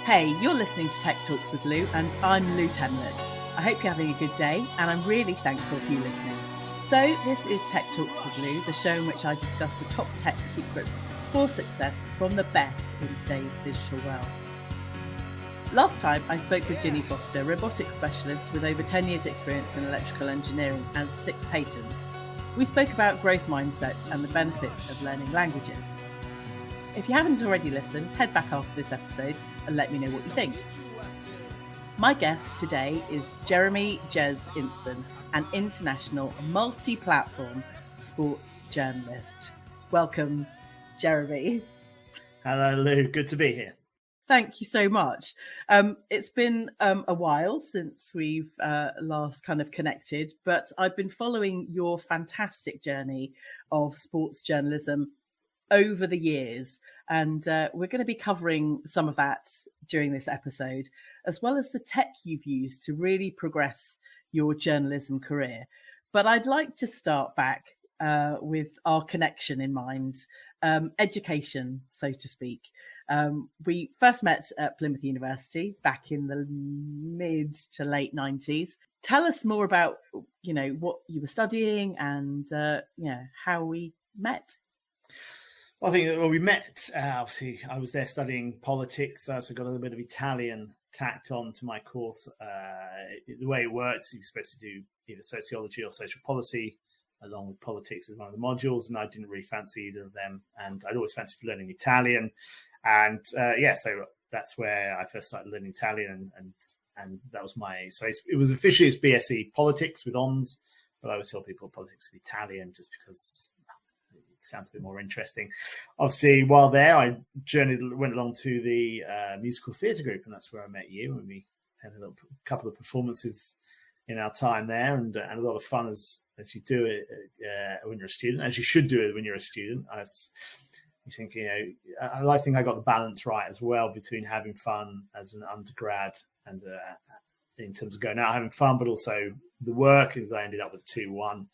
Hey, you're listening to Tech Talks with Lou, and I'm Lou Temlett. I hope you're having a good day, and I'm really thankful for you listening. So this is Tech Talks with Lou, the show in which I discuss the top tech secrets for success from the best in today's digital world. Last time, I spoke with Ginny Foster, robotics specialist with over 10 years experience in electrical engineering and 6 patents. We spoke about growth mindset and the benefits of learning languages. If you haven't already listened, head back after this episode and let me know what you think. My guest today is Jeremy Jez Inson, an international multi-platform sports journalist. Welcome, Jeremy. Hello, Lou. Good to be here. Thank you so much. It's been a while since we've last kind of connected, but I've been following your fantastic journey of sports journalism over the years, and we're going to be covering some of that during this episode, as well as the tech you've used to really progress your journalism career. But I'd like to start back with our connection in mind, education, so to speak. We first met at Plymouth University back in the mid to late 90s. Tell us more about, what you were studying and, how we met. Well, I think we met, obviously, I was there studying politics, so I got a little bit of Italian tacked on to my course. The way it works, you're supposed to do either sociology or social policy, along with politics as one of the modules, and I didn't really fancy either of them, and I'd always fancied learning Italian. And so that's where I first started learning Italian, and that was it was officially it's BSc Politics with HONS, but I always tell people politics with Italian just because it sounds a bit more interesting. Obviously, while there, I went along to the musical theatre group, and that's where I met you, and we had a couple of performances in our time there, and a lot of fun as you do it when you're a student, as you should do it when you're a student. I think, I think I got the balance right as well between having fun as an undergrad and in terms of going out having fun, but also the work, because I ended up with 2-1.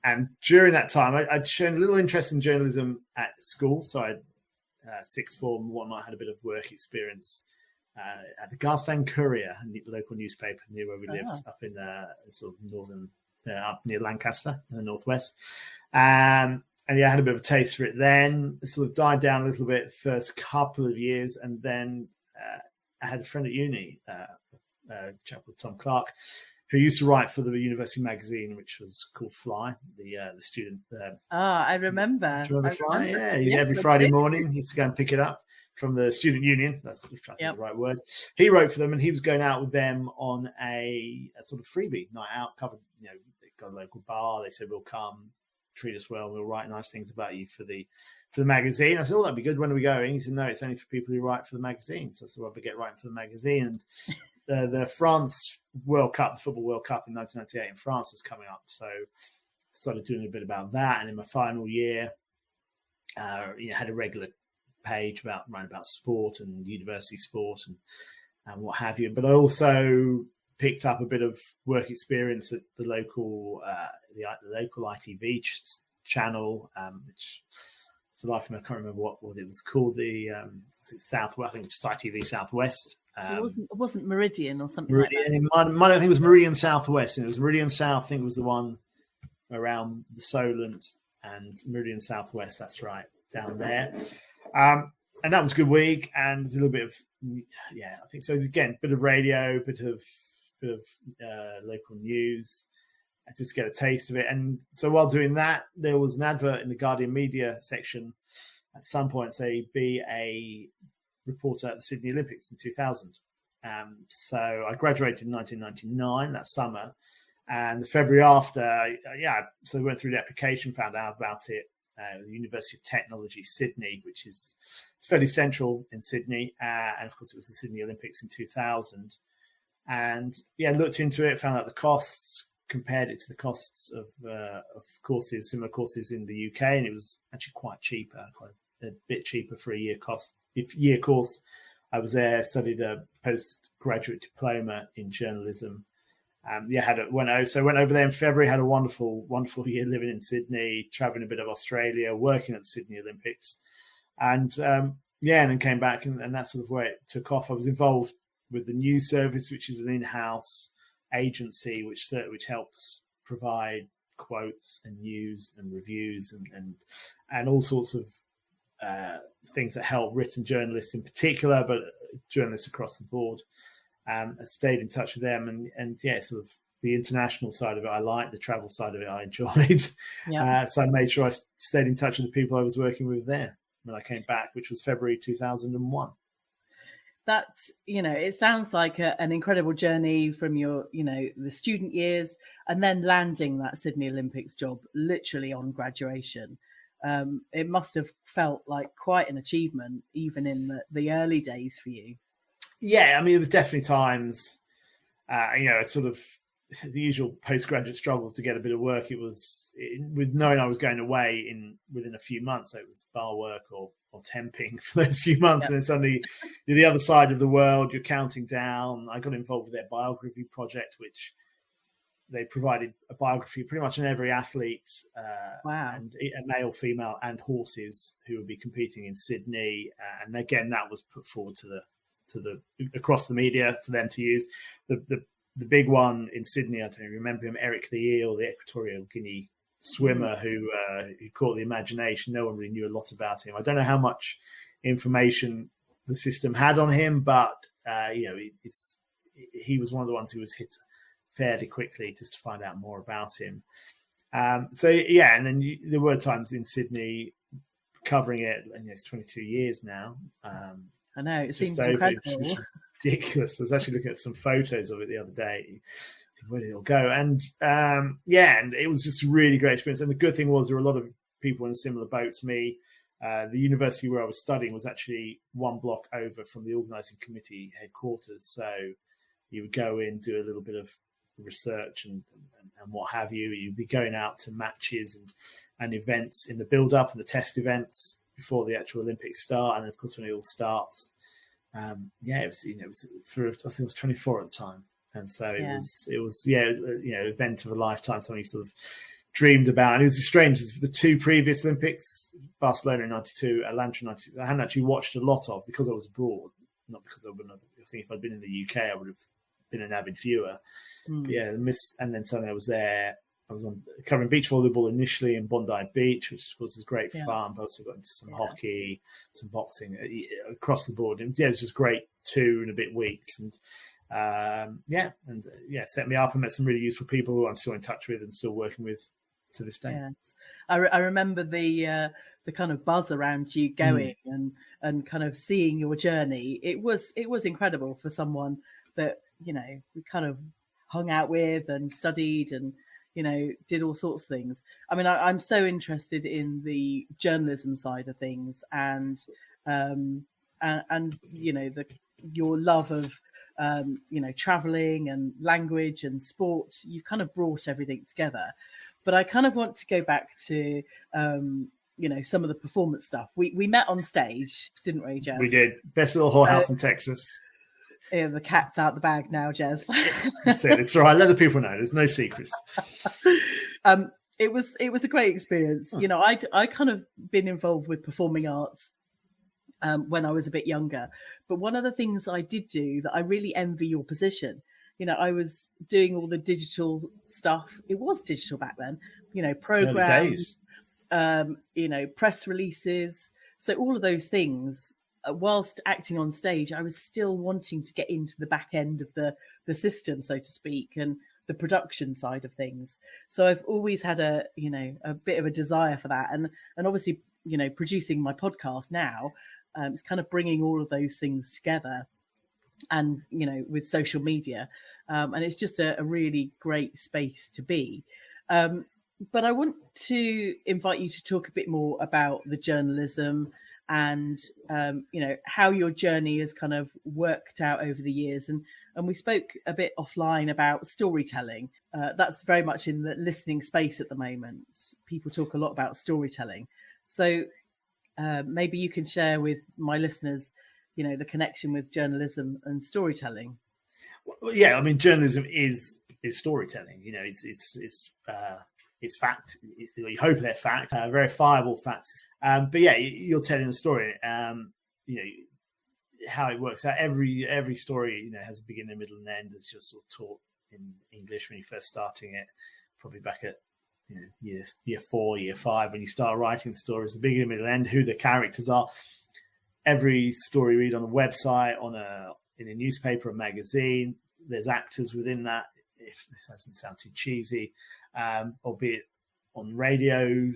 And during that time, I'd shown a little interest in journalism at school. So I sixth form and whatnot, had a bit of work experience at the Garstang Courier, a local newspaper near where we lived, up in sort of northern, up near Lancaster in the northwest. And I had a bit of a taste for it then. It sort of died down a little bit the first couple of years. And then I had a friend at uni, a chap called Tom Clark, who used to write for the university magazine, which was called Fly, the student. I remember. Do you remember Fly? Yeah, yes, every Friday morning he used to go and pick it up from the student union. That's the right word. He wrote for them, and he was going out with them on a sort of freebie night out. Covered, they got a local bar. They said, "We'll come, treat us well. We'll write nice things about you for the magazine." I said, "Oh, that'd be good. When are we going?" He said, "No, it's only for people who write for the magazine." So I said, "Well, I'll get writing for the magazine." And the France World Cup, the Football World Cup in 1998 in France was coming up. So I started doing a bit about that. And in my final year, had a regular page about sport and university sport and what have you. But I also picked up a bit of work experience at the local ITV channel, which for the life of me I can't remember what it was called. The Southwest, I think just ITV Southwest. It wasn't Meridian or something Meridian, like that. I think it was Meridian Southwest, and it was Meridian South. I think it was the one around the Solent, and Meridian Southwest. That's right, down there. And that was a good week, and a little bit of I think so. Again, bit of radio, bit of local news. I just get a taste of it. And so while doing that, there was an advert in the Guardian media section at some point say be a reporter at the Sydney Olympics in 2000. So I graduated in 1999, that summer. And the February after, so I went through the application, found out about it. The University of Technology, Sydney, which is fairly central in Sydney. And of course, it was the Sydney Olympics in 2000. And looked into it, found out the costs, compared it to the costs of courses, similar courses in the UK, and it was actually quite a bit cheaper for a year course. I was there, studied a postgraduate diploma in journalism. Went over there in February, had a wonderful year living in Sydney, traveling a bit of Australia, working at the Sydney Olympics. And yeah, and then came back, and that's sort of where it took off. I was involved with the news service, which is an in-house agency which helps provide quotes and news and reviews and all sorts of things that help written journalists in particular, but journalists across the board. I stayed in touch with them, and yeah, sort of the international side of it I liked, the travel side of it I enjoyed. Yeah. So I made sure I stayed in touch with the people I was working with there when I came back, which was February 2001. That, it sounds like an incredible journey from your, the student years, and then landing that Sydney Olympics job literally on graduation. It must have felt like quite an achievement, even in the early days for you. Yeah, I mean, it was definitely times, sort of the usual postgraduate struggle to get a bit of work. It was with knowing I was going away within a few months. So it was bar work or temping for those few months. Yep. And then suddenly you're the other side of the world, you're counting down. I got involved with their biography project, which they provided a biography pretty much on every athlete, wow. and a male, female, and horses who would be competing in Sydney. And again, that was put forward to the across the media for them to use. The big one in Sydney, I don't remember him, Eric the Eel, the Equatorial Guinea swimmer who caught the imagination. No one really knew a lot about him. I don't know how much information the system had on him, but he was one of the ones who was hit fairly quickly just to find out more about him. And then there were times in Sydney covering it, and it's 22 years now. I know, it seems incredible. It's ridiculous. I was actually looking at some photos of it the other day. Where did it all go? And and it was just a really great experience. And the good thing was there were a lot of people in a similar boat to me. The university where I was studying was actually one block over from the organising committee headquarters. So you would go in, do a little bit of research and what have you. You'd be going out to matches and events in the build-up and the test events before the actual Olympics start, and of course when it all starts, it was for, I think it was 24 at the time, and so it was event of a lifetime, something you sort of dreamed about. And it was strange, the two previous Olympics, Barcelona in '92, Atlanta in '96, I hadn't actually watched a lot of because I was abroad, not because I wouldn't have. I think if I'd been in the UK, I would have been an avid viewer. But and then suddenly I was there. I was covering beach volleyball initially in Bondi Beach, which was great fun. But also got into some hockey, some boxing across the board. And it was just great 2 and a bit weeks. And set me up and met some really useful people who I'm still in touch with and still working with to this day. Yeah. I remember the kind of buzz around you going and kind of seeing your journey. It was incredible for someone that, we kind of hung out with and studied and, did all sorts of things. I mean, I'm so interested in the journalism side of things and your love of, traveling and language and sport. You've kind of brought everything together. But I kind of want to go back to, some of the performance stuff. We met on stage, didn't we, Jez? We did. Best little whorehouse in Texas. Yeah, the cat's out the bag now, Jez. That's it. It's all right. Let the people know. There's no secrets. It was a great experience. I kind of been involved with performing arts when I was a bit younger. But one of the things I did do that I really envy your position. I was doing all the digital stuff. It was digital back then. Programs, press releases. So all of those things. Whilst acting on stage, I was still wanting to get into the back end of the system, so to speak, and the production side of things. So I've always had a bit of a desire for that, and obviously producing my podcast now, it's kind of bringing all of those things together, and with social media, and it's just a really great space to be. But I want to invite you to talk a bit more about the journalism and how your journey has kind of worked out over the years. And we spoke a bit offline about storytelling. That's very much in the listening space at the moment. People talk a lot about storytelling. So maybe you can share with my listeners, the connection with journalism and storytelling. Well, yeah, I mean, journalism is storytelling. It's fact. You hope they're fact, verifiable facts. But yeah, you're telling a story. how it works out. Every story, has a beginning, middle, and end, as you're sort of taught in English when you're first starting it, probably back at year 4, year 5, when you start writing stories, the beginning, middle, and end, who the characters are. Every story you read on a website, in a newspaper, a magazine, there's actors within that, if that doesn't sound too cheesy, albeit on radio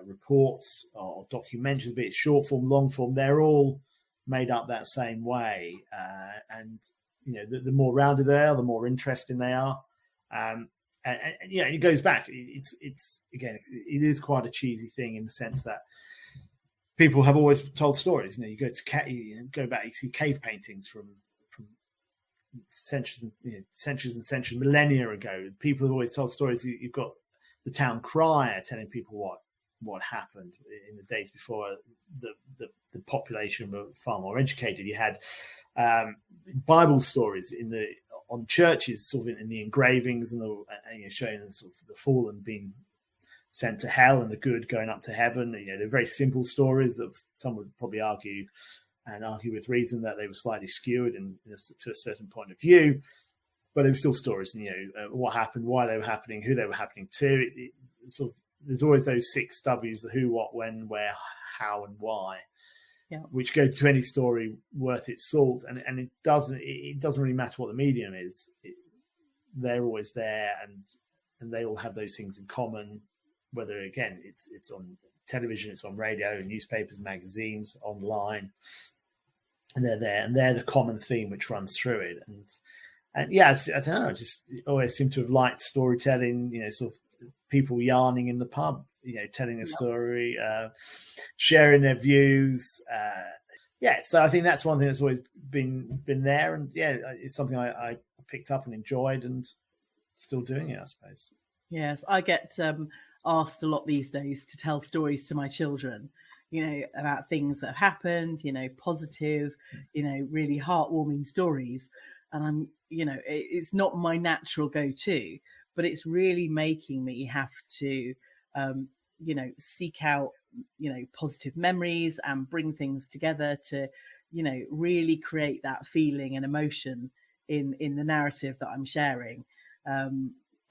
reports or documentaries, be it short form, long form, they're all made up that same way. And the more rounded they are, the more interesting they are. And it goes back. It's again, it is quite a cheesy thing in the sense that people have always told stories. You go back, you see cave paintings from centuries and centuries, millennia ago. People have always told stories. You've got the town crier telling people what happened in the days before the population were far more educated. You had Bible stories on churches, sort of in the engravings and showing sort of the fallen being sent to hell and the good going up to heaven. They're very simple stories that some would probably argue with reason that they were slightly skewed to a certain point of view, but they were still stories. What happened, why they were happening, who they were happening to. There's always those 6 W's: the who, what, when, where, how, and why, which go to any story worth its salt. And it doesn't really matter what the medium is. They're always there, and they all have those things in common. Whether again it's on television, it's on radio, newspapers, magazines, online, and they're there, and they're the common theme which runs through it. And I don't know, just always seem to have liked storytelling. Sort of people yarning in the pub, telling a story, sharing their views. So I think that's one thing that's always been there, and it's something I picked up and enjoyed, and still doing it, I suppose. Yes, I get asked a lot these days to tell stories to my children, about things that have happened, positive, really heartwarming stories. And I'm, it's not my natural go-to, but it's really making me have to, seek out, positive memories and bring things together to, really create that feeling and emotion in the narrative that I'm sharing.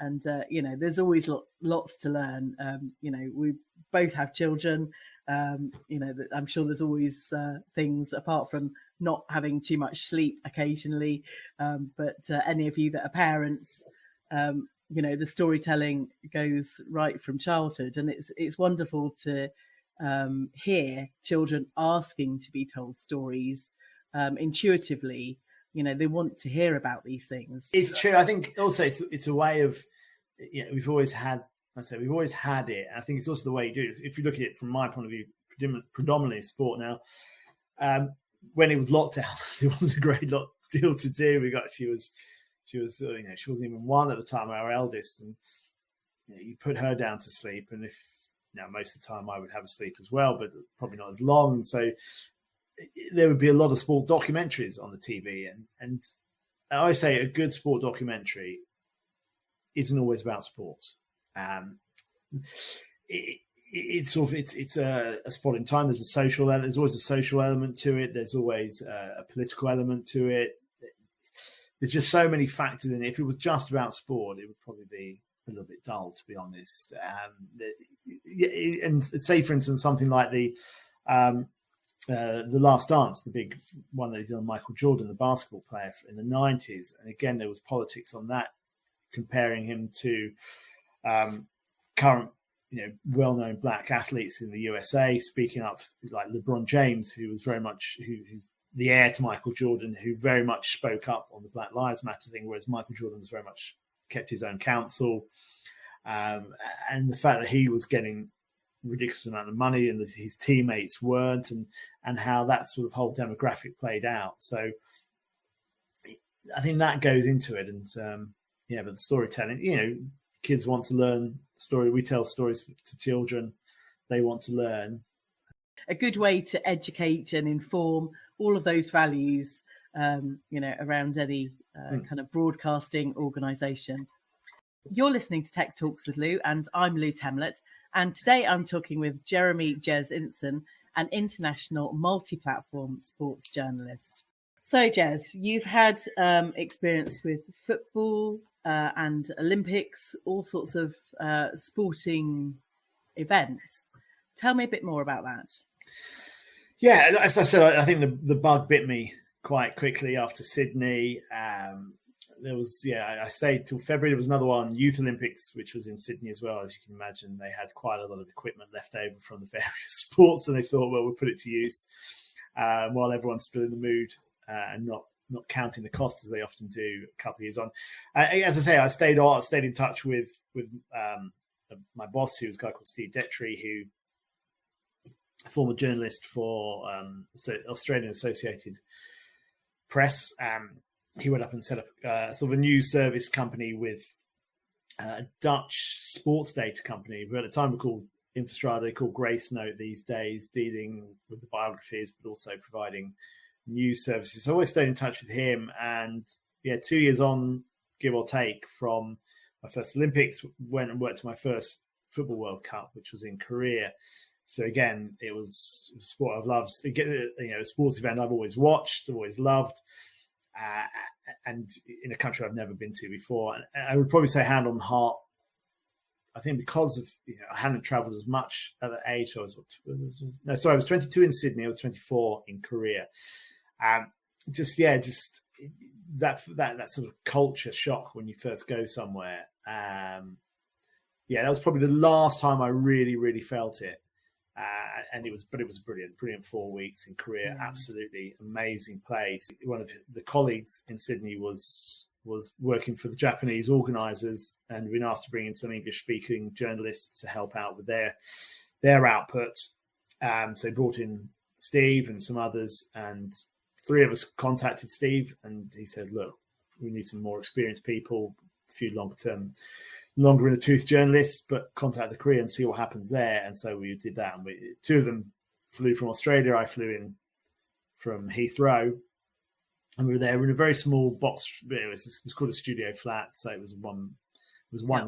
And there's always lots to learn. We both have children. I'm sure there's always things apart from not having too much sleep occasionally. But any of you that are parents, the storytelling goes right from childhood, and it's wonderful to hear children asking to be told stories intuitively. They want to hear about these things. It's true. I think also it's a way of, we've always had it. I think it's also the way you do it. If you look at it from my point of view, predominantly sport now, when it was lockdown, it wasn't a great deal to do. She wasn't even 1 at the time, our eldest, and you put her down to sleep, and most of the time I would have a sleep as well, but probably not as long. And so there would be a lot of sport documentaries on the TV, and I always say a good sport documentary isn't always about sports. It's a spot in time. There's a social element. There's always a social element to it. There's always a political element to it. There's just so many factors in it. If it was just about sport, it would probably be a little bit dull, to be honest. And say, for instance, something like the Last Dance, the big one they did on Michael Jordan, the basketball player in the 90s. And again, there was politics on that, comparing him to current, well-known black athletes in the USA, speaking up like LeBron James, who was very much who's the heir to Michael Jordan, who very much spoke up on the Black Lives Matter thing, whereas Michael Jordan was very much kept his own counsel. And the fact that he was getting ridiculous amount of money and his teammates weren't, and how that sort of whole demographic played out. So I think that goes into it. And but the storytelling, kids want to learn story. We tell stories to children. They want to learn. A good way to educate and inform all of those values, around any kind of broadcasting organisation. You're listening to Tech Talks with Lou, and I'm Lou Temlett. And today I'm talking with Jeremy Jez Inson, and international multi-platform sports journalist. So, Jez, you've had experience with football and Olympics, all sorts of sporting events. Tell me a bit more about that. Yeah, as I said, I think the bug bit me quite quickly after Sydney. There was, I stayed till February. There was another one, Youth Olympics, which was in Sydney as well. As you can imagine, they had quite a lot of equipment left over from the various sports, and they thought, well, we'll put it to use while everyone's still in the mood and not counting the cost as they often do a couple of years on. As I say, I stayed in touch with my boss, who was a guy called Steve Detry, who former journalist for Australian Associated Press. He went up and set up sort of a news service company with a Dutch sports data company, who at the time were called Infrastrada. They call Grace Note these days, dealing with the biographies, but also providing news services. So I always stayed in touch with him. And 2 years on, give or take, from my first Olympics, went and worked to my first Football World Cup, which was in Korea. So again, it was a sport I've loved. A sports event I've always watched, always loved, and in a country I've never been to before. And I would probably say, hand on heart, I think because of I hadn't travelled as much at that age. I was 22 in Sydney. I was 24 in Korea. Just that sort of culture shock when you first go somewhere. That was probably the last time I really, really felt it. And it was brilliant 4 weeks in Korea. Absolutely amazing place. One of the colleagues in Sydney was working for the Japanese organisers, and been asked to bring in some English-speaking journalists to help out with their output. So they brought in Steve and some others, and 3 of us contacted Steve, and he said, "Look, we need some more experienced people, a few longer in the tooth journalists, but contact the Korea and see what happens there." And so we did that. And 2 of them flew from Australia. I flew in from Heathrow, and we were there in a very small box. It was called a studio flat, so it was one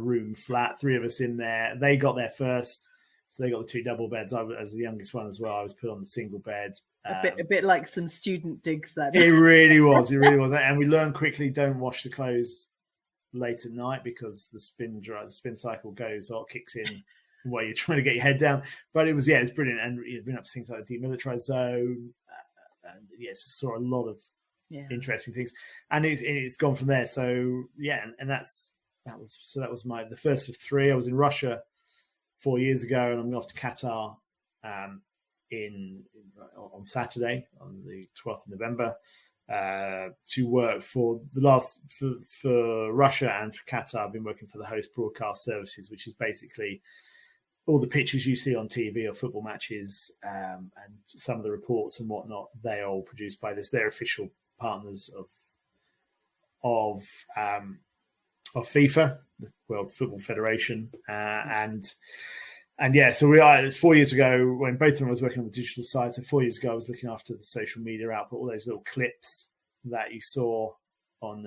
room flat. 3 of us in there. They got there first, so they got the 2 double beds. I was, as the youngest one as well, I was put on the single bed. A bit like some student digs then. It really was. It really was. And we learned quickly, don't wash the clothes late at night, because the spin cycle kicks in while you're trying to get your head down. But it's brilliant. And you've been up to things like the demilitarized zone. Saw a lot of interesting things, and it's gone from there. So and that was the first of 3. I was in Russia 4 years ago, and I'm off to Qatar on Saturday, on the 12th of November, to work for for Russia and for Qatar. I've been working for the host broadcast services, which is basically all the pictures you see on TV of football matches, and some of the reports and whatnot. They are all produced by they're official partners of FIFA, the World Football Federation, so we are 4 years ago, when both of them was working on the digital side. So 4 years ago, I was looking after the social media output, all those little clips that you saw on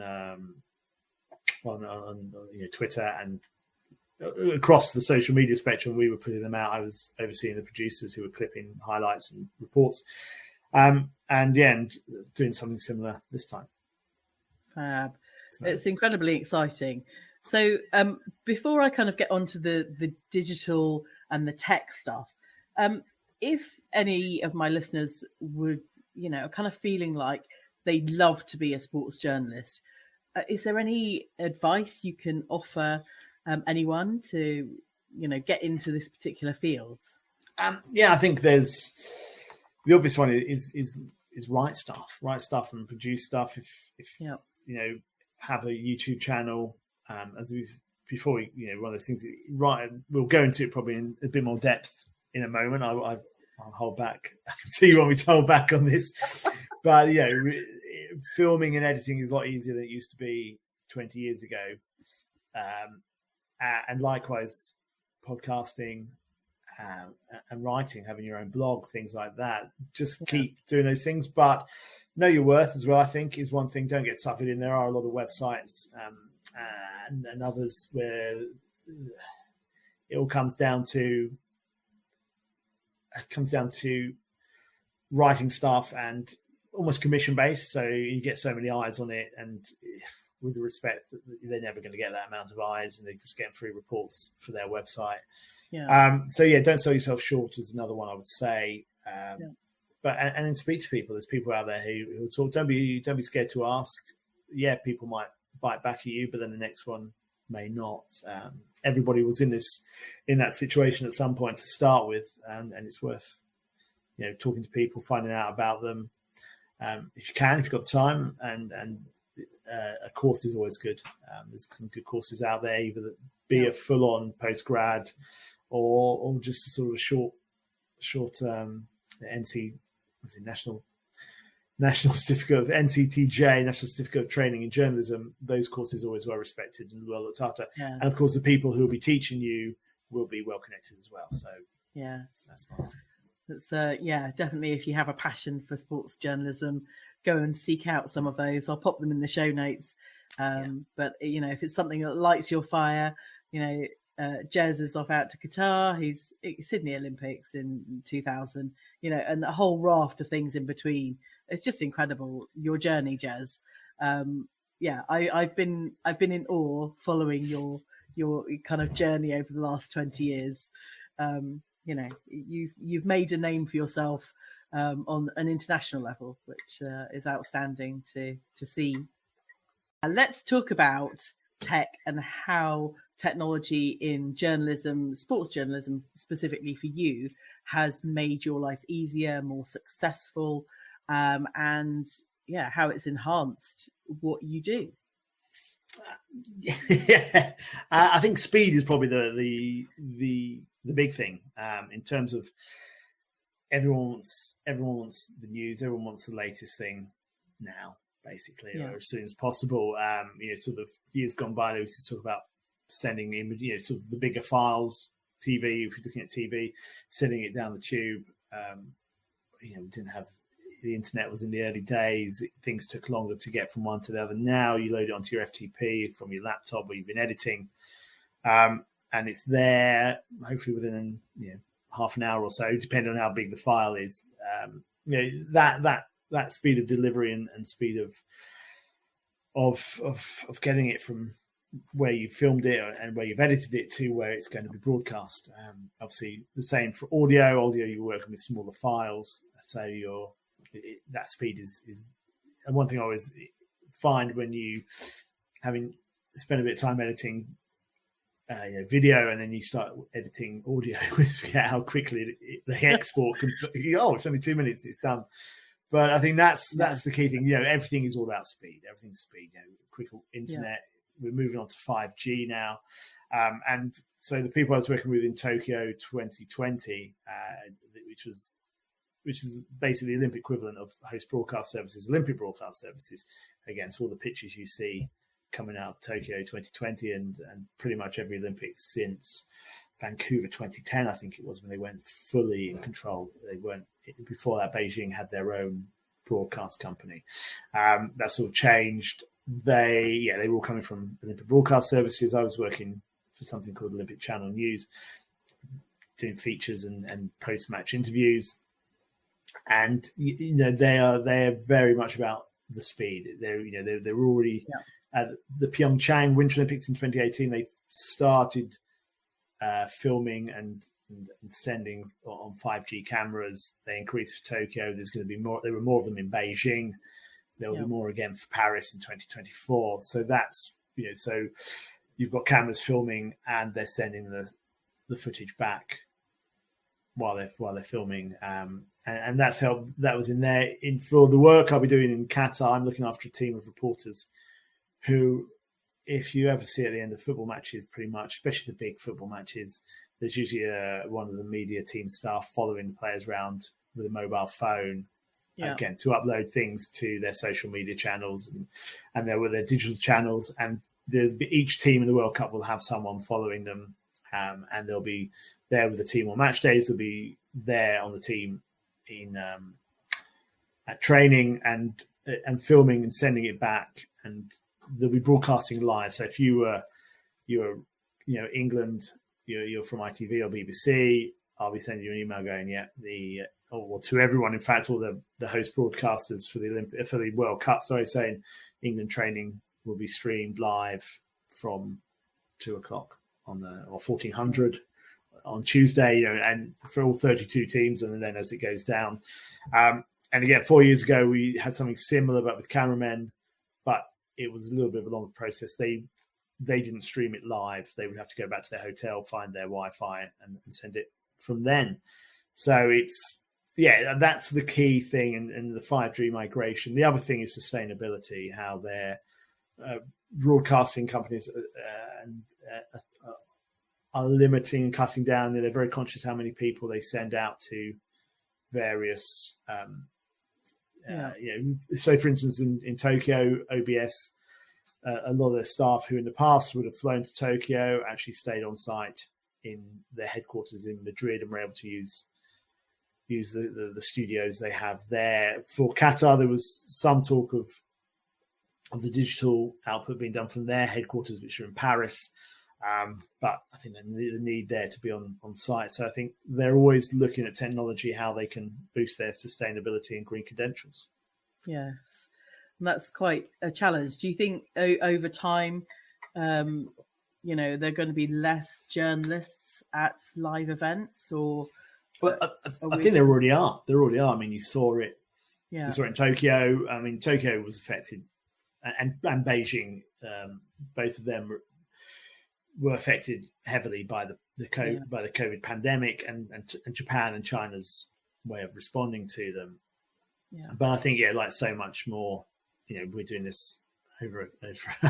Twitter and across the social media spectrum. We were putting them out. I was overseeing the producers who were clipping highlights and reports, and doing something similar this time. Fab. So it's incredibly exciting. So before I kind of get onto the digital and the tech stuff, if any of my listeners would, kind of feeling like they'd love to be a sports journalist, is there any advice you can offer anyone to, get into this particular field? I think there's the obvious one is write stuff and produce stuff. If have a YouTube channel. As before, one of those things. Right, we'll go into it probably in a bit more depth in a moment. I'll hold back. So you want me to hold back on this? But filming and editing is a lot easier than it used to be 20 years ago. And likewise, podcasting and writing, having your own blog, things like that. Just keep doing those things, but know your worth as well, I think, is one thing. Don't get suckered in. There are a lot of websites and others where it all comes down to writing stuff and almost commission based. So you get so many eyes on it, and with the respect that they're never going to get that amount of eyes, and they're just getting free reports for their website. So don't sell yourself short is another one I would say. But then speak to people. There's people out there who talk. Don't be scared to ask. Yeah, people might bite back at you, but then the next one may not. Everybody was in that situation at some point to start with, and it's worth talking to people, finding out about them. If you can, if you've got the time, and a course is always good. There's some good courses out there, either that be a full-on post-grad or just a sort of short NC National Certificate of NCTJ, National Certificate of Training in Journalism. Those courses are always well respected and well looked after. And of course, the people who will be teaching you will be well connected as well. So that's smart. It's definitely. If you have a passion for sports journalism, go and seek out some of those. I'll pop them in the show notes. But if it's something that lights your fire, Jez is off out to Qatar. He's Sydney Olympics in 2000. And a whole raft of things in between. It's just incredible, your journey, Jez. I've been in awe following your kind of journey over the last 20 years. You've made a name for yourself on an international level, which is outstanding to see. Let's talk about tech and how technology in journalism, sports journalism specifically for you, has made your life easier, more successful, and how it's enhanced what you do. I think speed is probably the big thing in terms of everyone wants the news, everyone wants the latest thing now, basically, or as soon as possible. Sort of years gone by, they used to talk about sending in, sort of the bigger files, TV. If you're looking at TV, sending it down the tube. We didn't have. The internet was in the early days. Things took longer to get from one to the other. Now you load it onto your FTP from your laptop where you've been editing, and it's there hopefully within half an hour or so, depending on how big the file is. That speed of delivery and speed of getting it from where you filmed it and where you've edited it to where it's going to be broadcast. Obviously, the same for audio. Audio, you're working with smaller files, so that speed is. And one thing I always find when you having spent a bit of time editing video and then you start editing audio, you forget how quickly the export can. It's only 2 minutes, it's done. But I think that's the key thing. Everything is all about speed. Everything's speed. Quick internet. We're moving on to 5G now, and so the people I was working with in Tokyo 2020, which is basically the Olympic equivalent of host broadcast services, Olympic broadcast services, against all the pictures you see coming out of Tokyo 2020 and pretty much every Olympics since Vancouver 2010, I think it was, when they went fully in control. They weren't, before that, Beijing had their own broadcast company. That sort of changed. They were all coming from Olympic broadcast services. I was working for something called Olympic Channel News, doing features and post-match interviews. And they are very much about the speed. They're already at the Pyeongchang Winter Olympics in 2018. They started filming and sending on 5G cameras. They increased for Tokyo. There's going to be more. There were more of them in Beijing. There will be more again for Paris in 2024. So that's so you've got cameras filming and they're sending the footage back while they're filming. And that's how that was in there. For the work I'll be doing in Qatar, I'm looking after a team of reporters who, if you ever see at the end of football matches, pretty much, especially the big football matches, there's usually one of the media team staff following the players around with a mobile phone, again, to upload things to their social media channels and their digital channels. And each team in the World Cup will have someone following them, and they'll be there with the team on match days. They'll be there on the team at training and filming and sending it back, and they'll be broadcasting live. So if you're England, you're from ITV or BBC, I'll be sending you an email going, or to everyone, in fact, all the host broadcasters for the World Cup, saying England training will be streamed live from 2:00 or 1400 on Tuesday, and for all 32 teams, and then as it goes down. And again, 4 years ago, we had something similar, but with cameramen, but it was a little bit of a longer process. They didn't stream it live. They would have to go back to their hotel, find their Wi-Fi, and send it from then. So that's the key thing in the 5G migration. The other thing is sustainability, how their broadcasting companies are limiting and cutting down. They're very conscious how many people they send out to various so for instance in Tokyo, OBS, a lot of their staff who in the past would have flown to Tokyo actually stayed on site in their headquarters in Madrid and were able to use the studios they have there. For Qatar, there was some talk of the digital output being done from their headquarters, which are in Paris. But I think the need there to be on site. So I think they're always looking at technology, how they can boost their sustainability and green credentials. Yes, and that's quite a challenge. Do you think over time, there are going to be less journalists at live events, or? Well, I think there already are. There already are. I mean, you saw it. Yeah. You saw it in Tokyo. I mean, Tokyo was affected, and Beijing. Both of them were affected heavily by the COVID pandemic, and Japan and China's way of responding to them. Yeah. But I think, like so much more, we're doing this over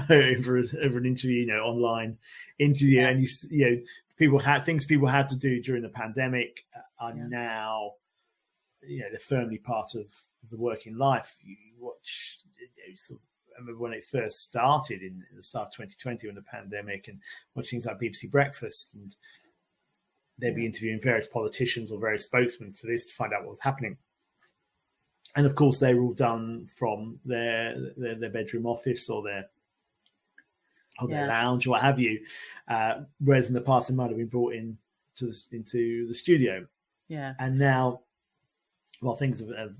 an interview, online interview, and people had to do during the pandemic are now, they're firmly part of the working life. You watch, I remember when it first started in the start of 2020 when the pandemic, and watch things like BBC Breakfast, and they'd be interviewing various politicians or various spokesmen for this to find out what was happening. And of course, they were all done from their bedroom office or their lounge or what have you. Whereas in the past, they might have been brought into the studio. Yeah. And now, while things have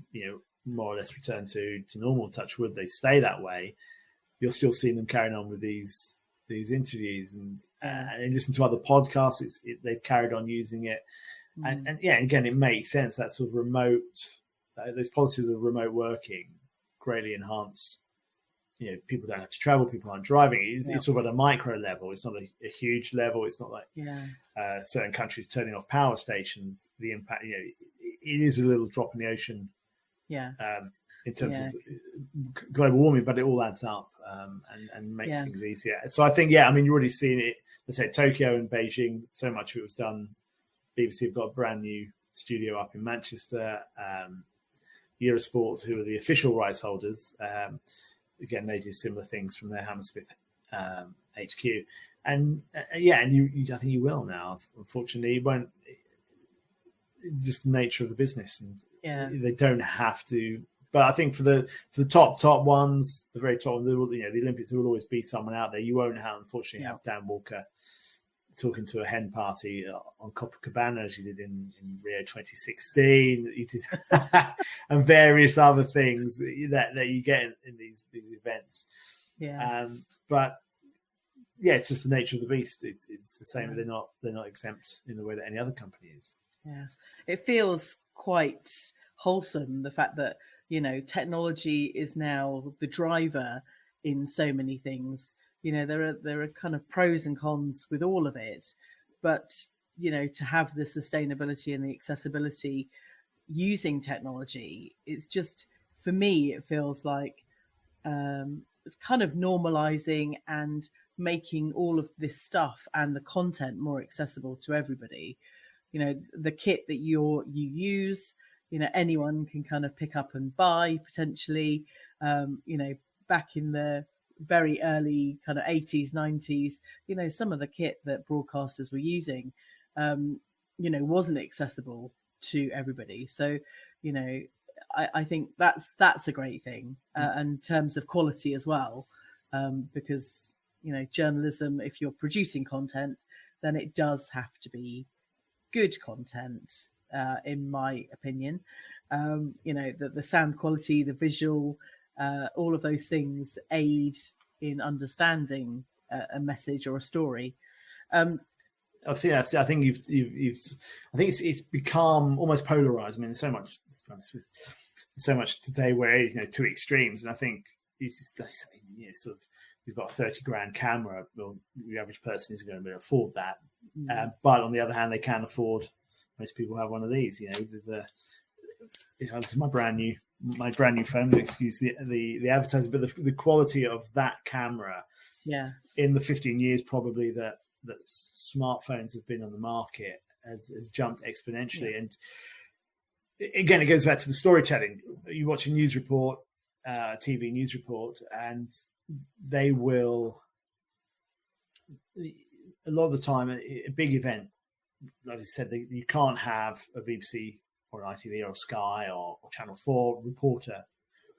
more or less returned to normal, touch wood, they stay that way. You're still seeing them carrying on with these interviews and listen to other podcasts. They've carried on using it, and again, it makes sense. That sort of remote, those policies of remote working greatly enhance. People don't have to travel. People aren't driving. It's sort of at a micro level. It's not a huge level. It's not like certain countries turning off power stations. The impact, it is a little drop in the ocean. Yeah. In terms of global warming, but it all adds up and makes things easier. So I think, you're already seeing it. Let's say Tokyo and Beijing, so much of it was done. BBC have got a brand new studio up in Manchester. Eurosports, who are the official rights holders, again, they do similar things from their Hammersmith HQ. And I think you will now. Unfortunately, it won't. Just the nature of the business, and they don't have to. But I think for the top ones, the very top, the Olympics, there will always be someone out there. You won't unfortunately have Dan Walker talking to a hen party on Copacabana as you did in Rio 2016. You did, and various other things that you get in these events. But it's just the nature of the beast. It's the same. They're not exempt in the way that any other company is. Yes, it feels quite wholesome, the fact that technology is now the driver in so many things. There are kind of pros and cons with all of it, but to have the sustainability and the accessibility using technology, it's just, for me, it feels like it's kind of normalizing and making all of this stuff and the content more accessible to everybody. The kit that you use, anyone can kind of pick up and buy potentially. Back in the very early kind of 80s, 90s, some of the kit that broadcasters were using, wasn't accessible to everybody. So, I think that's a great thing in terms of quality as well, because, journalism, if you're producing content, then it does have to be good content, in my opinion. The sound quality, the visual, all of those things aid in understanding a message or a story. I think it's become almost polarized. I mean, there's so much today where two extremes, and I think it's just sort of, we've got a $30,000 camera. Well, the average person isn't going to be able to afford that, but on the other hand, they can afford. Most people have one of these. This is my brand new phone. Excuse the advertising, but the quality of that camera, in the 15 years probably that smartphones have been on the market has jumped exponentially. And again, it goes back to the storytelling. You watch a news report, TV news report, and they will, a lot of the time, a big event, like you said, you can't have a BBC or an ITV or Sky or Channel 4 reporter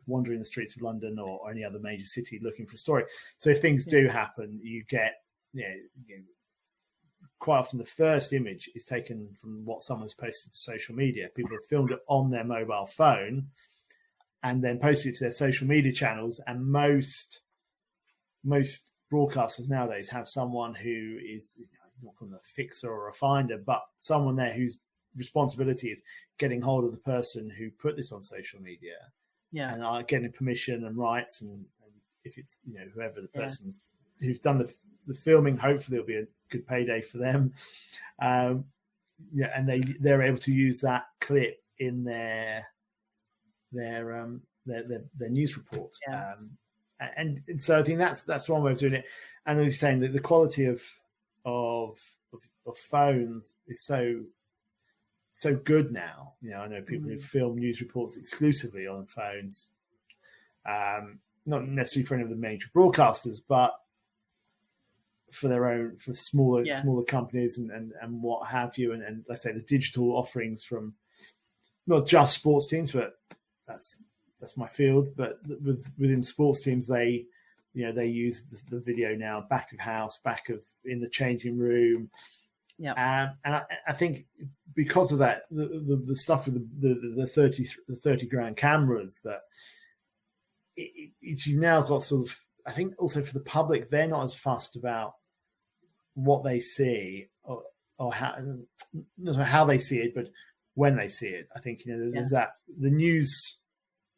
wandering the streets of London or any other major city looking for a story. So if things do happen, you get, quite often the first image is taken from what someone's posted to social media. People have filmed it on their mobile phone and then posted it to their social media channels. And most broadcasters nowadays have someone who is, not called a fixer or a finder, but someone there whose responsibility is getting hold of the person who put this on social media, and getting permission and rights, and if it's whoever the person who's done the filming, hopefully it'll be a good payday for them. And they're able to use that clip in their news report. And so I think that's one way of doing it. And I was saying that the quality of phones is so good now. I know people who film news reports exclusively on phones, not necessarily for any of the major broadcasters, but for smaller companies and what have you, and let's say the digital offerings from not just sports teams, but that's my field, but within sports teams, they use the video now back of house, in the changing room. And I think because of that, the stuff with the $30,000 cameras, that you've now got sort of, I think also for the public, they're not as fussed about what they see or how they see it, but when they see it. I think there's that the news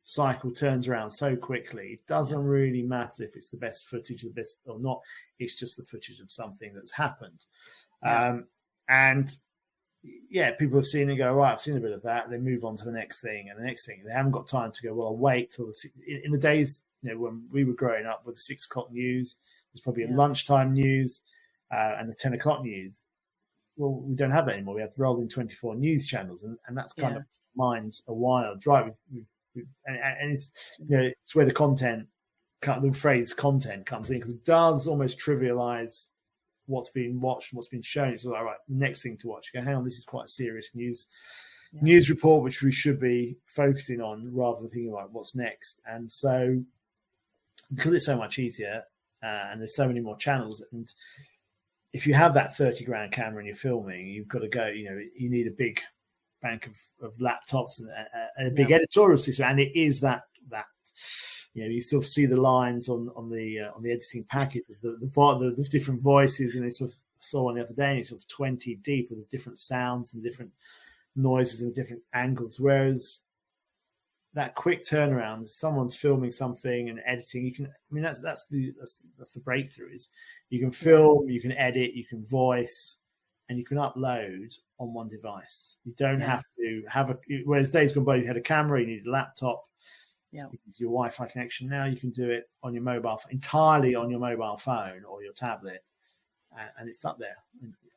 cycle turns around so quickly. It doesn't really matter if it's the best footage, the best or not. It's just the footage of something that's happened. And people have seen it, go, right, I've seen a bit of that. They move on to the next thing and the next thing. They haven't got time to go, well, I'll wait till in the days, when we were growing up with the 6 o'clock news, there's probably a lunchtime news and the 10 o'clock news. Well, we don't have that anymore. We have rolling 24 news channels, and that's kind of mine's a wild drive. And it's it's where the phrase content comes in, because it does almost trivialize what's being watched and what's been shown. It's like, right, next thing to watch. Go, hang on, this is quite a serious news report, which we should be focusing on rather than thinking about what's next. And so, because it's so much easier and there's so many more channels, and if you have that $30,000 camera and you're filming, you've got to go. You need a big bank of laptops and a big editorial system, and it is that you sort of see the lines on the editing package with the different voices, and I sort of saw one the other day, and it's sort of 20 deep with the different sounds and different noises and different angles. Whereas that quick turnaround, someone's filming something and editing, that's the breakthrough, is you can film, you can edit, you can voice, and you can upload on one device. You don't have to have whereas days gone by, you had a camera, you needed a laptop, your Wi-Fi connection. Now you can do it on your mobile, entirely on your mobile phone or your tablet, and it's up there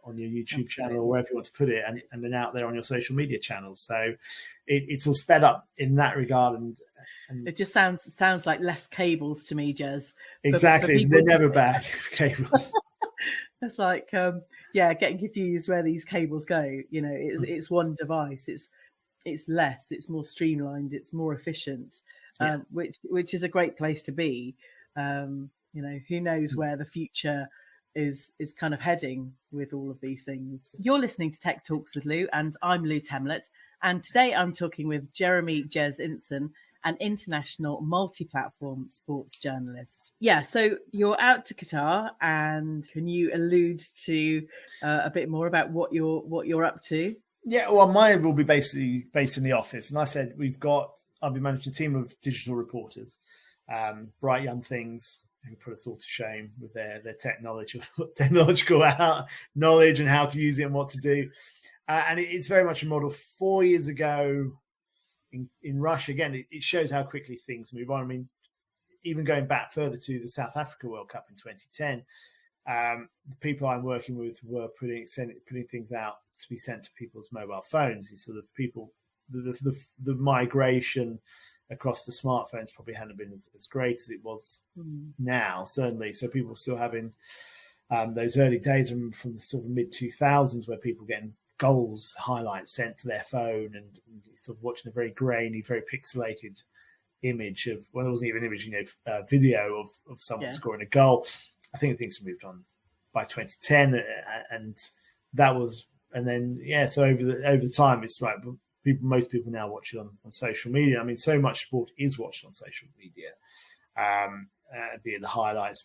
on your YouTube channel or wherever you want to put it, and then out there on your social media channels. So it's all sped up in that regard, and it just sounds like less cables to me, Jez. Exactly, they're never bad cables. It's like getting confused where these cables go. It's one device. It's less. It's more streamlined. It's more efficient, which is a great place to be. Who knows where the future is kind of heading with all of these things. You're listening to Tech Talks with Lou, and I'm Lou Temlett. And today I'm talking with Jeremy Jez Inson, an international multi-platform sports journalist. Yeah, so you're out to Qatar, and can you allude to a bit more about what you're up to? Yeah, well, mine will be basically based in the office. And I said I'll be managing a team of digital reporters, bright young things who put us all to shame with their technological knowledge and how to use it and what to do. And it's very much a model 4 years ago in Russia. Again, it shows how quickly things move on. I mean, even going back further to the South Africa World Cup in 2010, the people I'm working with were putting things out to be sent to people's mobile phones. These sort of people, the migration across the smartphones probably hadn't been as great as it was now, certainly. So people were still having those early days from the sort of mid-2000s where people getting goals highlights sent to their phone and sort of watching a very grainy, very pixelated image of, well, it wasn't even an image, video of someone scoring a goal. I think things have moved on by 2010, and that was, and then so over the time, it's like most people now watch it on social media. I mean, so much sport is watched on social media, be it the highlights,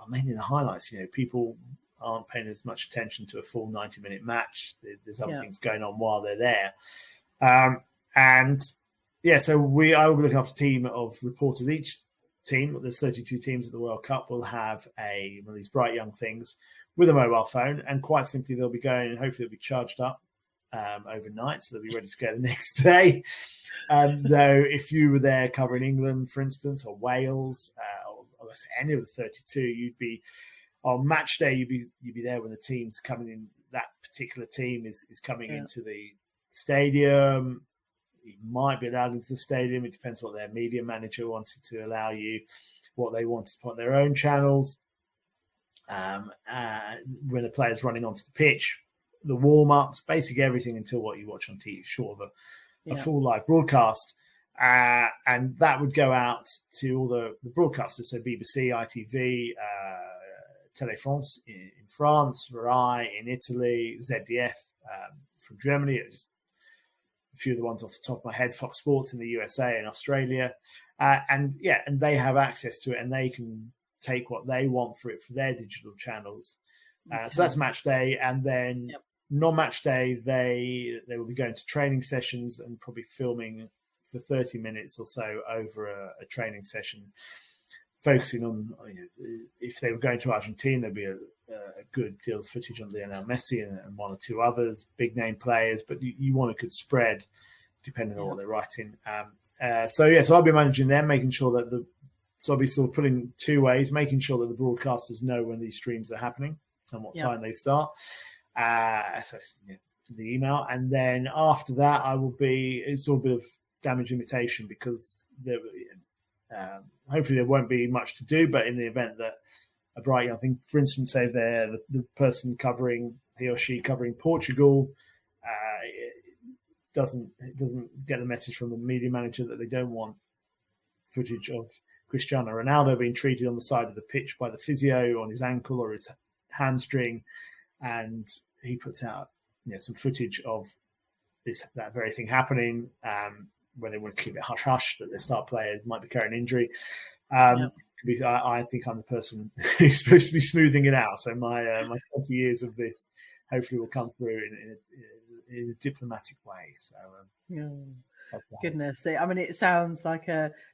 mainly the highlights. People aren't paying as much attention to a full 90-minute match. There's other things going on while they're there, so I will be looking after a team of reporters. Each team, there's 32 teams at the World Cup, will have one of these bright young things with a mobile phone, and quite simply they'll be going, and hopefully they'll be charged up overnight, so they'll be ready to go the next day. Though if you were there covering England, for instance, or Wales, or any of the 32, you'd be on match day. You'd be there when the team's coming in. That particular team is coming into the stadium. You might be allowed into the stadium. It depends what their media manager wanted to allow you, what they wanted to put on their own channels. When the player's running onto the pitch, the warm-ups, basically everything until what you watch on TV, short of a full live broadcast. And that would go out to all the broadcasters, so BBC, ITV, Télé France in France, RAI in Italy, ZDF from Germany. Just a few of the ones off the top of my head, Fox Sports in the USA and Australia. And they have access to it, and they can take what they want for it for their digital channels. So that's match day. And then non-match day, they will be going to training sessions and probably filming for 30 minutes or so over a training session, focusing on, if they were going to Argentina, there'd be a good deal of footage on Lionel Messi and one or two others, big name players, but you want a good spread depending on what they're writing. So I'll be managing them, making sure that so I'll be sort of putting two ways, making sure that the broadcasters know when these streams are happening and what time they start. The email. And then after that, it's all a bit of damage limitation, because hopefully there won't be much to do, but in the event that a bright young thing, for instance, say the person he or she covering Portugal, doesn't get the message from the media manager that they don't want footage of Cristiano Ronaldo being treated on the side of the pitch by the physio on his ankle or his hamstring, and he puts out some footage of that very thing happening, when they want to keep it hush-hush, that their star players might be carrying injury. I think I'm the person who's supposed to be smoothing it out. So my 20 years of this hopefully will come through in a diplomatic way. So goodness, I mean, it sounds like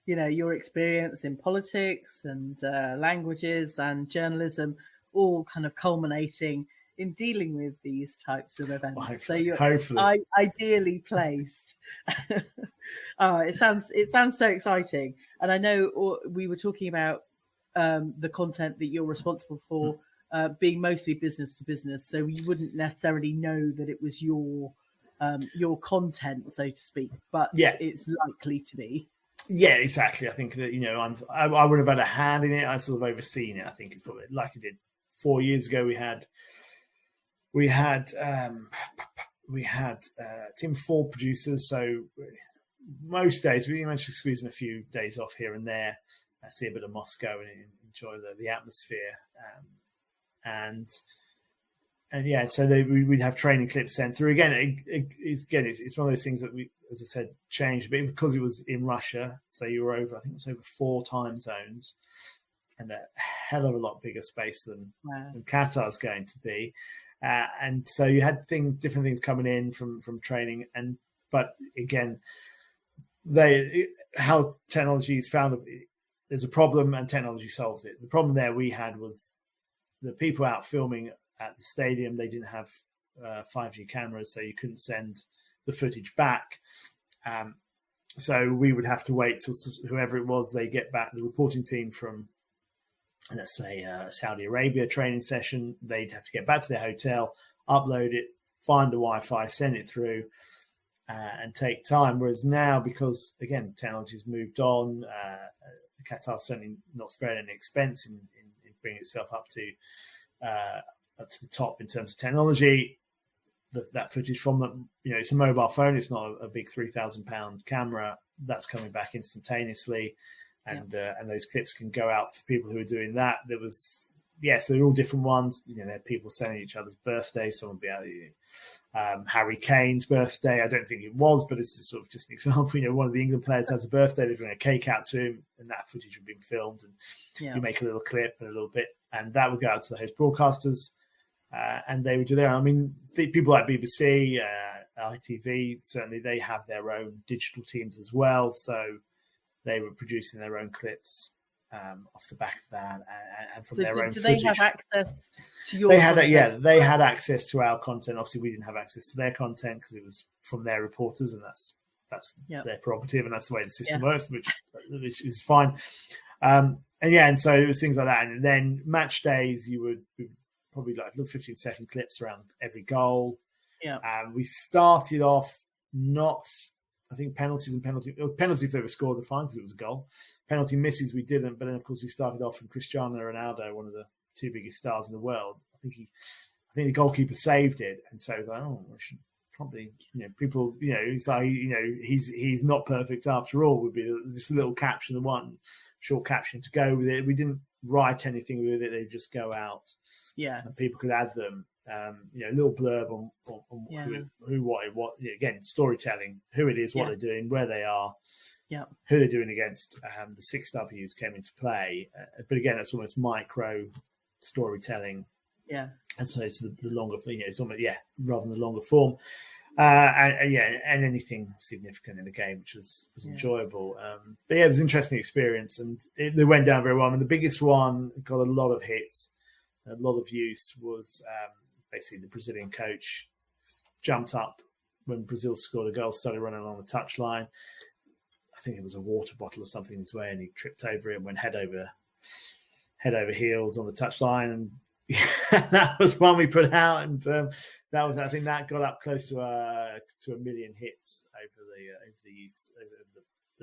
your experience in politics and languages and journalism all kind of culminating in dealing with these types of events. Well, so you're ideally placed. It sounds so exciting. And I know we were talking about the content that you're responsible for being mostly business to business. So you wouldn't necessarily know that it was your content, so to speak, but it's likely to be. Yeah, exactly. I think that, I would have had a hand in it. I sort of overseen it. I think it's probably like I did 4 years ago. We had a team of 4 producers. So most days we managed to squeeze in a few days off here and there. I see a bit of Moscow and enjoy the atmosphere. and yeah, so we'd have training clips sent through. Again, it's one of those things that we, as I said, changed a bit because it was in Russia. So you were over, I think it was over 4 time zones, and a hell of a lot bigger space than Qatar's going to be. And so you had different things coming in from training, but again, how technology is found. There's a problem, and technology solves it. The problem there we had was the people out filming at the stadium. They didn't have 5G cameras, so you couldn't send the footage back. So we would have to wait till whoever it was, they get back, the reporting team from, let's say, Saudi Arabia training session. They'd have to get back to their hotel, upload it, find the Wi-Fi, send it through, and take time. Whereas now, because, again, technology's moved on, Qatar's certainly not sparing any expense in bringing itself up to the top in terms of technology. That footage from it's a mobile phone. It's not a big £3,000 camera. That's coming back instantaneously, and those clips can go out for people who are doing that. There was they're all different ones. There are people sending each other's birthdays. Someone be out Harry Kane's birthday. I don't think it was, but it's sort of just an example. One of the England players has a birthday. They bring a cake out to him, and that footage would be filmed, and you make a little clip and a little bit, and that would go out to the host broadcasters. And they would do their. I mean, people like BBC, ITV, certainly they have their own digital teams as well. So they were producing their own clips off the back of that, and from their own footage. Do they have access to your? They had access to our content. Obviously, we didn't have access to their content because it was from their reporters, and that's their prerogative, and that's the way the system works, which is fine. And so it was things like that. And then match days, you would probably like little 15-second clips around every goal. We started off I think penalties if they were scored were fine because it was a goal. Penalty misses we didn't, but then of course we started off from Cristiano Ronaldo, one of the 2 biggest stars in the world. I think the goalkeeper saved it, and so it was like, we should probably, people, it's like, he's not perfect after all. Would be just a little caption, one short caption to go with it. We didn't write anything with it; they just go out. And people could add them. A little blurb on who, what. Again, storytelling, who it is, what they're doing, where they are, who they're doing against. The 6 Ws came into play, but again, that's almost micro storytelling. As opposed to the longer, it's almost rather than the longer form. And anything significant in the game, which was enjoyable. But it was an interesting experience, and they went down very well. I mean, the biggest one got a lot of hits. A lot of use was basically the Brazilian coach jumped up when Brazil scored a goal, started running along the touchline. I think it was a water bottle or something in his way, and he tripped over it and went head over heels on the touchline. And that was one we put out, and I think that got up close to a million hits over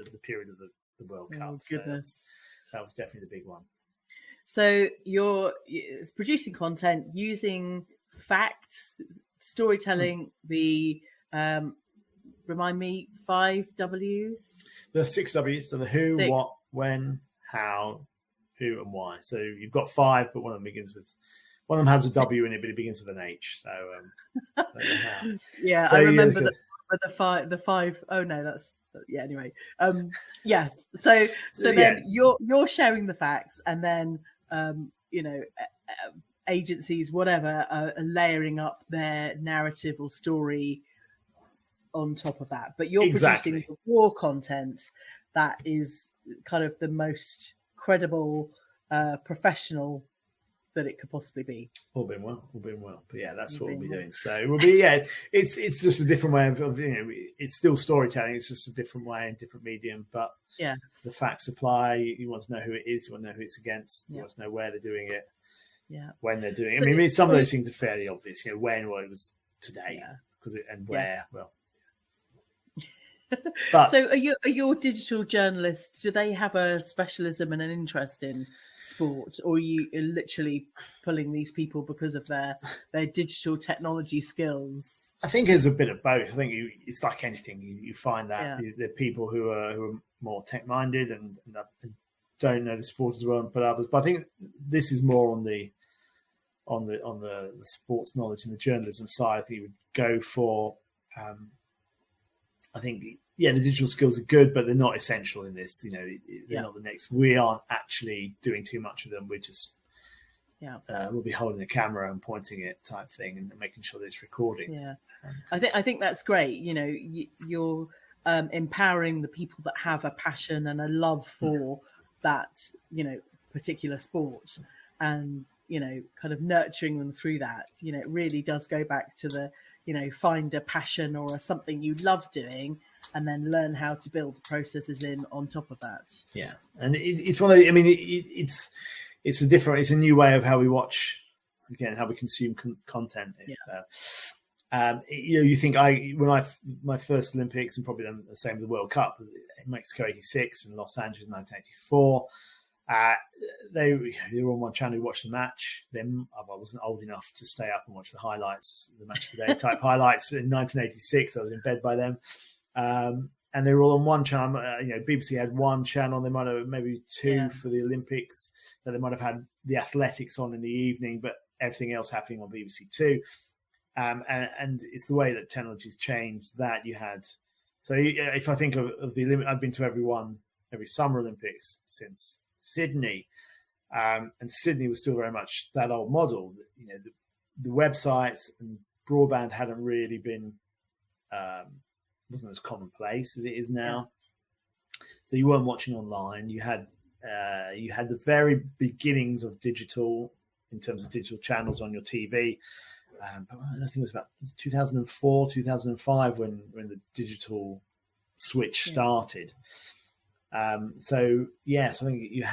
the period of the World Cup. Goodness. So that was definitely the big one. So you're producing content using facts, storytelling, the remind me, 5 Ws? The 6 Ws, so the who, what, when, how, who, and why. So you've got 5, but one of them has a W in it, but it begins with an H. So I remember the five. Oh no, that's anyway. Yes. So then you're sharing the facts, and then agencies, whatever, are layering up their narrative or story on top of that. But you're producing the raw content that is kind of the most credible, professional that it could possibly be. All been well. But that's what we'll be doing. So it will be, it's just a different way of it's still storytelling. It's just a different way and different medium. But the facts apply. You want to know who it is. You want to know who it's against. You want to know where they're doing it. When they're doing it. I mean, some of those things are fairly obvious. When, it was today, and where. Well. But, so are your digital journalists, do they have a specialism and an interest in sport, or are you literally pulling these people because of their digital technology skills? I think it's a bit of both. I think it's like anything. You find that there are people who are more tech-minded and don't know the sport as well, but others. But I think this is more on the on the sports knowledge and the journalism side. I think you would go for. I think the digital skills are good, but they're not essential in this. They're not the next. We aren't actually doing too much of them. We're just we'll be holding a camera and pointing it type thing and making sure that it's recording. Yeah, I think that's great. You're empowering the people that have a passion and a love for that, particular sport, and kind of nurturing them through that. It really does go back to the find a passion or something you love doing, and then learn how to build processes in on top of that. Yeah, and it's one of the, I mean, it's a new way of how we watch, again, how we consume content. You think my first Olympics, and probably the same as the World Cup, Mexico '86 and Los Angeles 1984. They were on one channel. We watched the match. Then I wasn't old enough to stay up and watch the highlights, the match of the day type highlights in 1986. I was in bed by then, and they were all on one channel. BBC had one channel. They might have maybe two for the Olympics. Then they might have had the athletics on in the evening, but everything else happening on BBC Two. And it's the way that technology's changed that you had. So if I think of the Olympics, I've been to every Summer Olympics since Sydney, and Sydney was still very much that old model. The websites and broadband hadn't really been wasn't as commonplace as it is now. So you weren't watching online. You had the very beginnings of digital, in terms of digital channels on your TV. But I think it was about 2004, 2005 when the digital switch started. So yes, I think you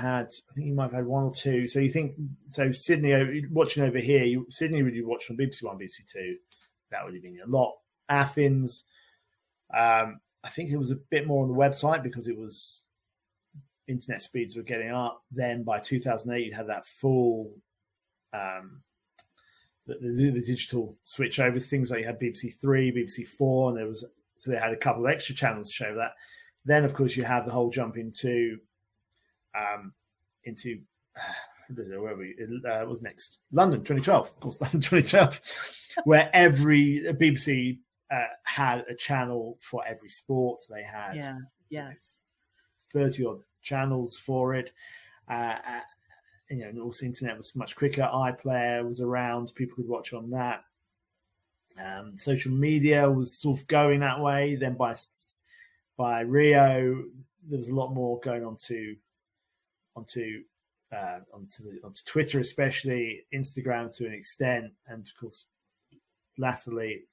might have had one or two. So you think, Sydney, watching over here, Sydney really watched on BBC One, BBC Two. That would have been a lot. Athens, I think it was a bit more on the website because it was internet speeds were getting up. Then by 2008, you had that full the digital switch over. Things like you had BBC Three, BBC Four, and they had a couple of extra channels to show that. Then, of course, you have the whole jump into where was next? London 2012, of course, London 2012, where every BBC had a channel for every sport. They had 30 odd channels for it. And also internet was much quicker. iPlayer was around; people could watch on that. Social media was sort of going that way. Then by Rio, there was a lot more going onto Twitter, especially Instagram to an extent, and of course, latterly,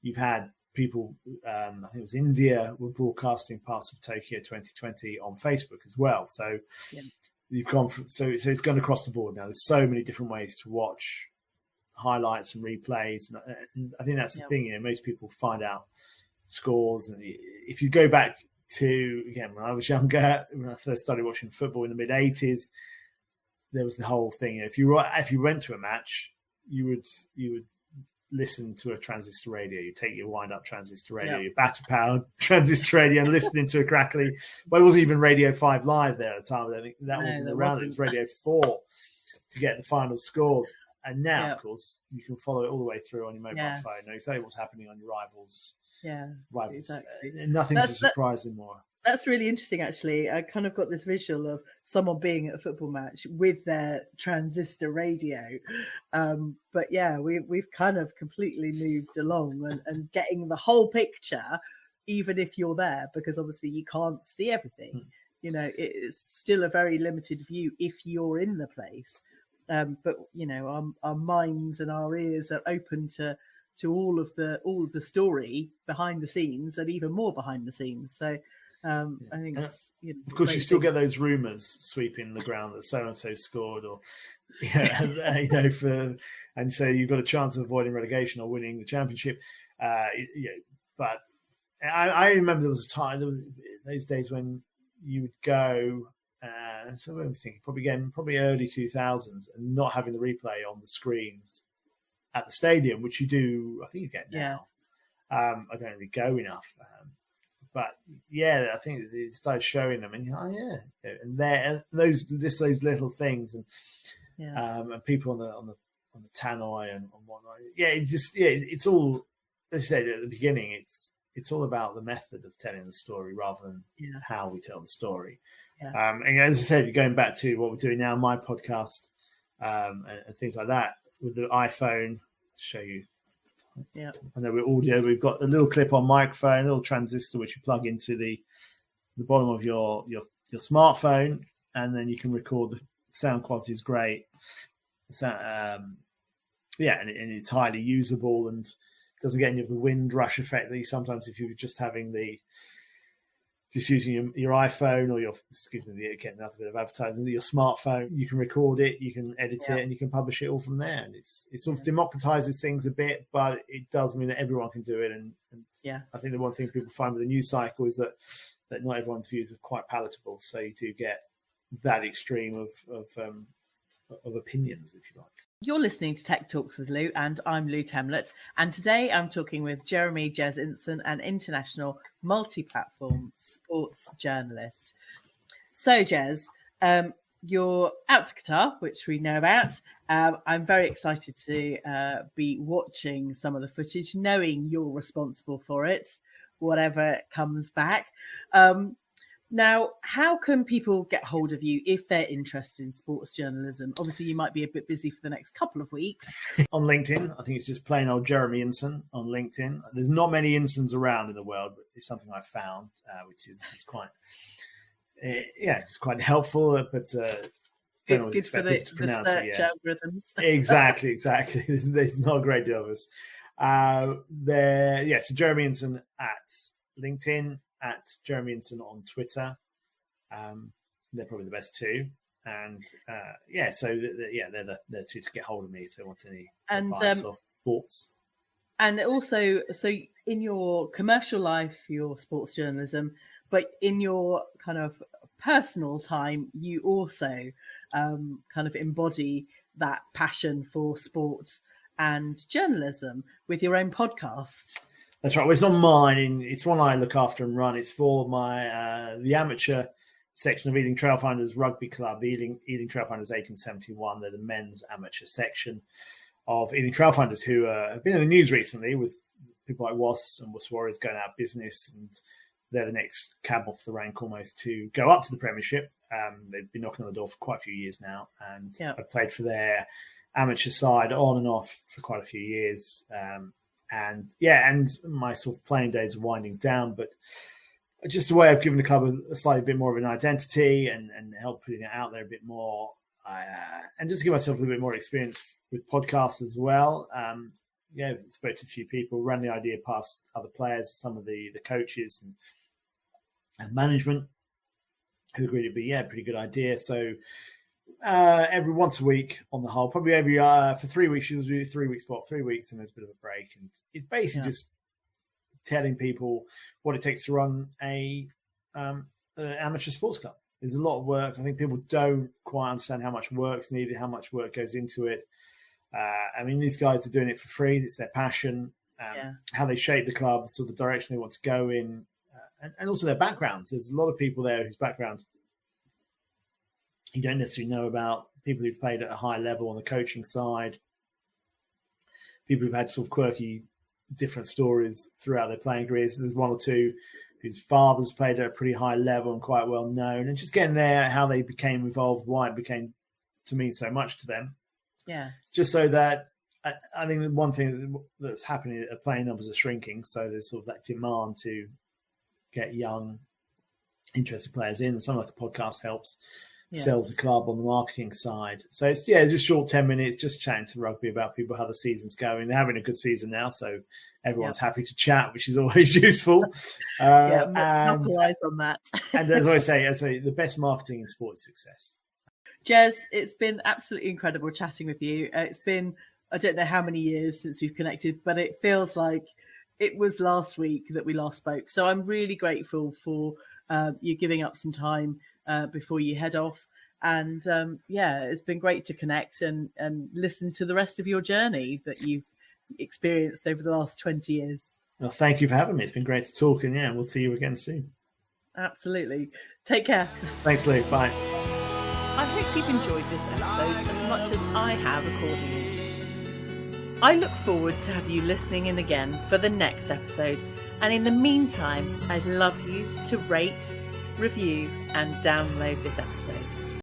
you've had people. I think it was India were broadcasting parts of Tokyo 2020 on Facebook as well. So you've gone from, so it's gone across the board now. There's so many different ways to watch highlights and replays, and I think that's the thing. Most people find out scores, and if you go back to, again, when I was younger, when I first started watching football in the mid '80s, there was the whole thing. If you went to a match, you would listen to a transistor radio. You take your wind-up transistor radio, your batter-powered transistor radio, and listening to a crackly. Well, it wasn't even Radio 5 Live there at the time. I think that wasn't around. It was Radio 4 to get the final scores. And now, of course, you can follow it all the way through on your mobile phone. Know exactly what's happening on your rivals. Exactly. Nothing's a surprise anymore. That's really interesting, actually. I kind of got this visual of someone being at a football match with their transistor radio. But we've kind of completely moved along and getting the whole picture, even if you're there, because obviously you can't see everything. It's still a very limited view if you're in the place. But our minds and our ears are open to all of the story behind the scenes, and even more behind the scenes. So I think it's, of course, you still get those rumours sweeping the ground that so and so scored, or and so you've got a chance of avoiding relegation or winning the championship. But I remember there was a time, those days when you would go. So I'm thinking probably early 2000s, and not having the replay on the screens at the stadium, which you do, I think you get now. I don't really go enough, but I think it started showing them, and and there those little things, and people on the tannoy and whatnot. Yeah, it's all, as you said at the beginning, it's all about the method of telling the story rather than how we tell the story. Yeah. And as I said, going back to what we're doing now, my podcast and things like that with the iPhone, I'll show you. Yeah, I know we're audio. We've got a little clip-on microphone, a little transistor which you plug into the bottom of your smartphone, and then you can record. The sound quality is great. And it's highly usable and doesn't get any of the wind rush effect that you sometimes if you're just using your iPhone or again another bit of advertising, your smartphone. You can record it, you can edit it, and you can publish it all from there. And it sort of democratizes things a bit, but it does mean that everyone can do it. And I think the one thing people find with the news cycle is that not everyone's views are quite palatable. So you do get that extreme of opinions, if you like. You're listening to Tech Talks with Lou, and I'm Lou Temlett. And today I'm talking with Jeremy Jez Inson, an international multi-platform sports journalist. So, Jez, you're out to Qatar, which we know about. I'm very excited to be watching some of the footage, knowing you're responsible for it, whatever comes back. Now, how can people get hold of you if they're interested in sports journalism? Obviously, you might be a bit busy for the next couple of weeks. On LinkedIn, I think it's just plain old Jeremy Inson on LinkedIn. There's not many Insons around in the world, but it's something I found, which is quite, it's quite helpful. But good for the search algorithms. Exactly. There's not a great deal of us. So Jeremy Inson at LinkedIn. At Jeremy Inson on Twitter. They're probably the best two. And so they're the two to get hold of me if they want any advice or thoughts. And also, so in your commercial life, your sports journalism, but in your kind of personal time, you also kind of embody that passion for sports and journalism with your own podcast. That's right. Well, it's not mine. It's one I look after and run. It's for my the amateur section of Ealing Trailfinders Rugby Club, Ealing Trailfinders 1871. They're the men's amateur section of Ealing Trailfinders who have been in the news recently with people like Wasps and Wasps Warriors going out of business, and they're the next cab off the rank almost to go up to the Premiership. They've been knocking on the door for quite a few years now, and I've played for their amateur side on and off for quite a few years. And my sort of playing days are winding down, but just a way of giving the club a slightly bit more of an identity and help putting it out there a bit more, and just give myself a little bit more experience with podcasts as well. Spoke to a few people, ran the idea past other players, some of the coaches and management, who agreed it'd be pretty good idea. So every once a week on the whole, probably every for 3 weeks. She was doing 3 week spot, 3 weeks, and there's a bit of a break. And it's basically just telling people what it takes to run a amateur sports club. There's a lot of work. I think people don't quite understand how much work's needed, how much work goes into it. These guys are doing it for free. It's their passion, how they shape the club, the sort of direction they want to go in, and also their backgrounds. There's a lot of people there whose background you don't necessarily know about, people who've played at a high level on the coaching side, people who've had sort of quirky, different stories throughout their playing careers. There's one or two whose fathers played at a pretty high level and quite well known, and just getting there, how they became involved, why it became to mean so much to them. Yeah. Just so that, I think one thing that's happening, playing numbers are shrinking, so there's sort of that demand to get young, interested players in. Something like a podcast helps. Sells the club on the marketing side. So it's just short 10 minutes, just chatting to rugby about people, how the season's going. They're having a good season now, so everyone's happy to chat, which is always useful. Monopolize on that. And as I say, the best marketing in sport is success. Jez, it's been absolutely incredible chatting with you. It's been, I don't know how many years since we've connected, but it feels like it was last week that we last spoke. So I'm really grateful for you giving up some time before you head off. And it's been great to connect and listen to the rest of your journey that you've experienced over the last 20 years. Well, thank you for having me. It's been great to talk, and we'll see you again soon. Absolutely. Take care. Thanks, Lou. Bye. I hope you've enjoyed this episode as much as I have recording it. I look forward to have you listening in again for the next episode. And in the meantime, I'd love you to rate, review and download this episode.